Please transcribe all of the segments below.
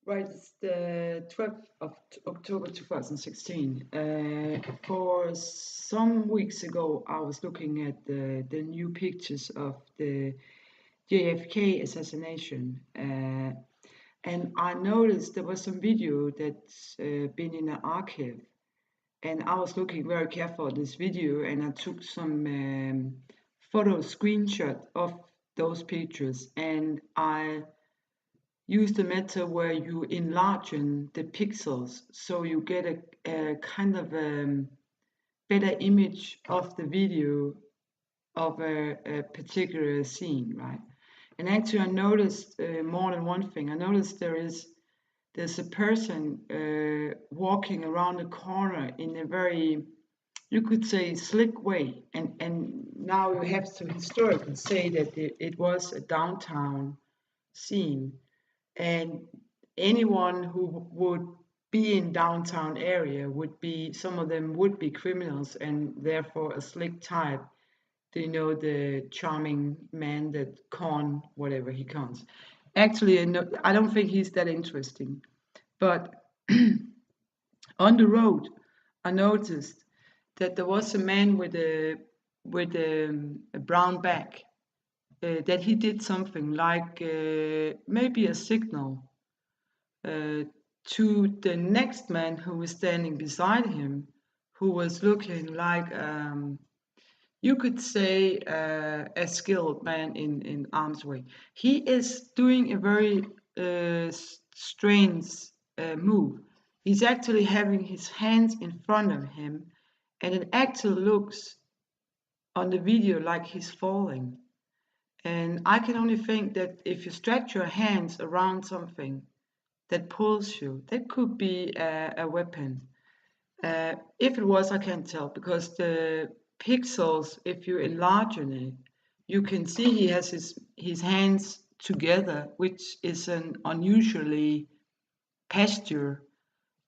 Right, it's the 12th of October 2016. For some weeks ago, I was looking at the new pictures of the JFK assassination, and I noticed there was some video that's been in an archive, and I was looking very careful at this video, and I took some photo screenshot of those pictures, and I use the method where you enlarge the pixels so you get a kind of better image of the video of a particular scene, right? And actually, I noticed more than one thing. I noticed there's a person walking around the corner in a very, you could say, slick way, and now you have to historically say that it was a downtown scene, and anyone who would be in downtown area would be, some of them would be criminals and therefore a slick type. Do you know the charming man that con whatever he cons? Actually, no, I don't think he's that interesting. But on the road, I noticed that there was a man with a brown bag, that he did something like maybe a signal uh, to the next man who was standing beside him, who was looking like, you could say, a skilled man in arms way. He is doing a very strange move. He's actually having his hands in front of him, and it actually looks on the video like he's falling. And I can only think that if you stretch your hands around something that pulls you, that could be a weapon. If it was, I can't tell, because the pixels, if you enlarge it, you can see he has his hands together, which is an unusually posture.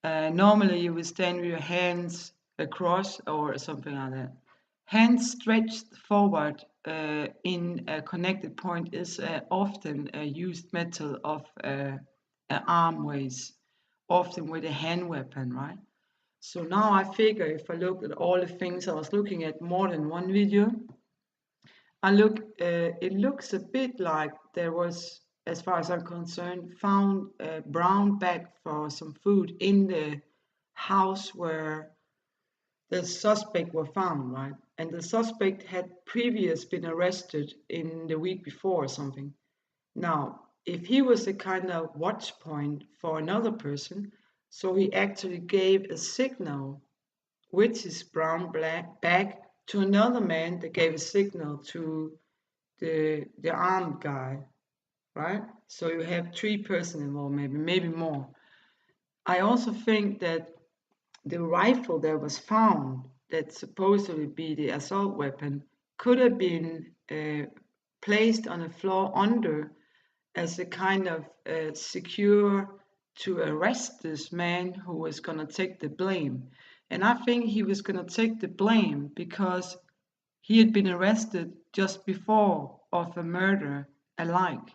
Normally, you would stand with your hands across or something like that. Hands stretched forward in a connected point is often a used method of arm ways, often with a hand weapon, right? So now I figure if I look at all the things I was looking at more than one video, it looks a bit like there was, as far as I'm concerned, found a brown bag for some food in the house where the suspect were found, right? And the suspect had previously been arrested in the week before or something. Now, if he was a kind of watch point for another person, so he actually gave a signal with his brown black bag to another man that gave a signal to the armed guy, right? So you have three persons involved, maybe more. I also think that the rifle that was found, that supposedly be the assault weapon, could have been placed on the floor under as a kind of secure to arrest this man who was going to take the blame. And I think he was going to take the blame because he had been arrested just before of a murder alike,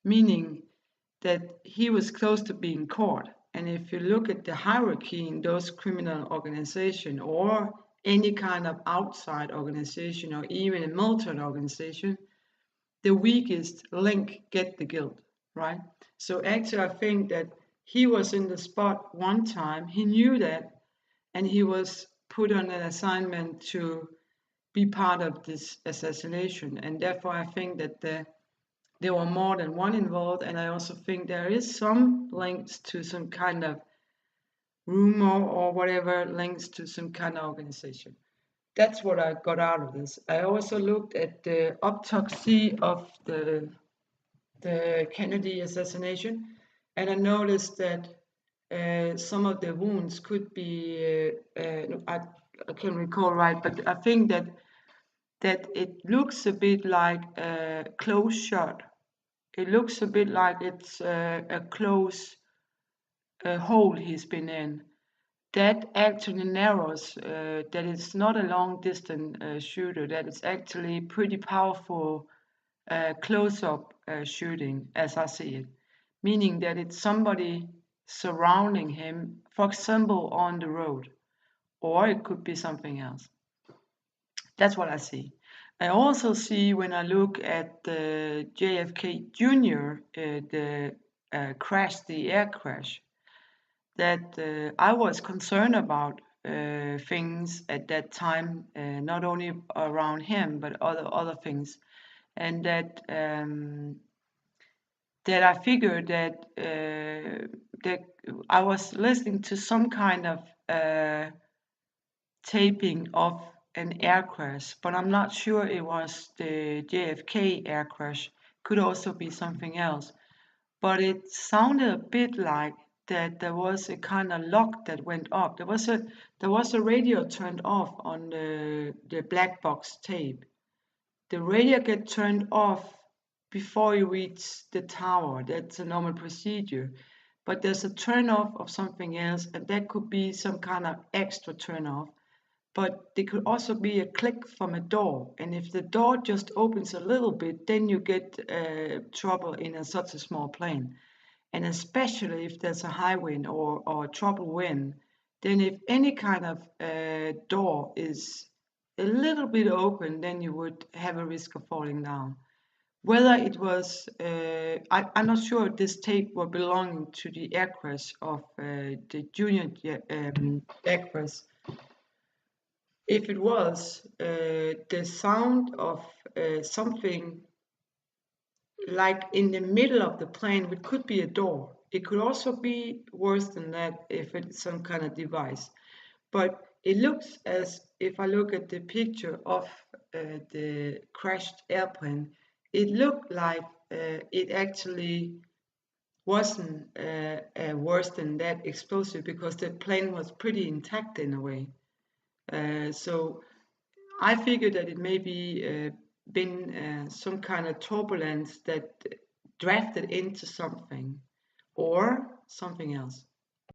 meaning that he was close to being caught. And if you look at the hierarchy in those criminal organizations or any kind of outside organization or even a military organization, the weakest link get the guilt, right? So actually, I think that he was in the spot one time. He knew that, and he was put on an assignment to be part of this assassination. And therefore, I think that there were more than one involved. And I also think there is some links to some kind of rumor or whatever, links to some kind of organization. That's what I got out of this. I also looked at the autopsy of the Kennedy assassination, and I noticed that some of the wounds could be, I can't recall right, but I think that it looks a bit like a close shot. It looks a bit like it's a close hole he's been in. That actually narrows, that it's not a long distance shooter, that it's actually pretty powerful close up shooting as I see it. meaning that it's somebody surrounding him, for example, on the road, or it could be something else. That's what I see. I also see when I look at the JFK Jr., the air crash, that I was concerned about things at that time, not only around him but other things, and that I figured that I was listening to some kind of taping of an air crash, but I'm not sure it was the JFK air crash. Could also be something else. But it sounded a bit like that there was a kind of lock that went up. There was a radio turned off on the black box tape. The radio get turned off before you reach the tower. That's a normal procedure. But there's a turn off of something else, and that could be some kind of extra turn off. But there could also be a click from a door, and if the door just opens a little bit, then you get trouble in such a small plane. And especially if there's a high wind or trouble wind, then if any kind of door is a little bit open, then you would have a risk of falling down. Whether it was, I'm not sure if this tape were belonging to the air crash of the junior air crash. If it was, the sound of something like in the middle of the plane, it could be a door. It could also be worse than that if it's some kind of device. But it looks as if I look at the picture of the crashed airplane, it looked like it actually wasn't worse than that explosive because the plane was pretty intact in a way. So I figured that it may be been some kind of turbulence that drafted into something or something else.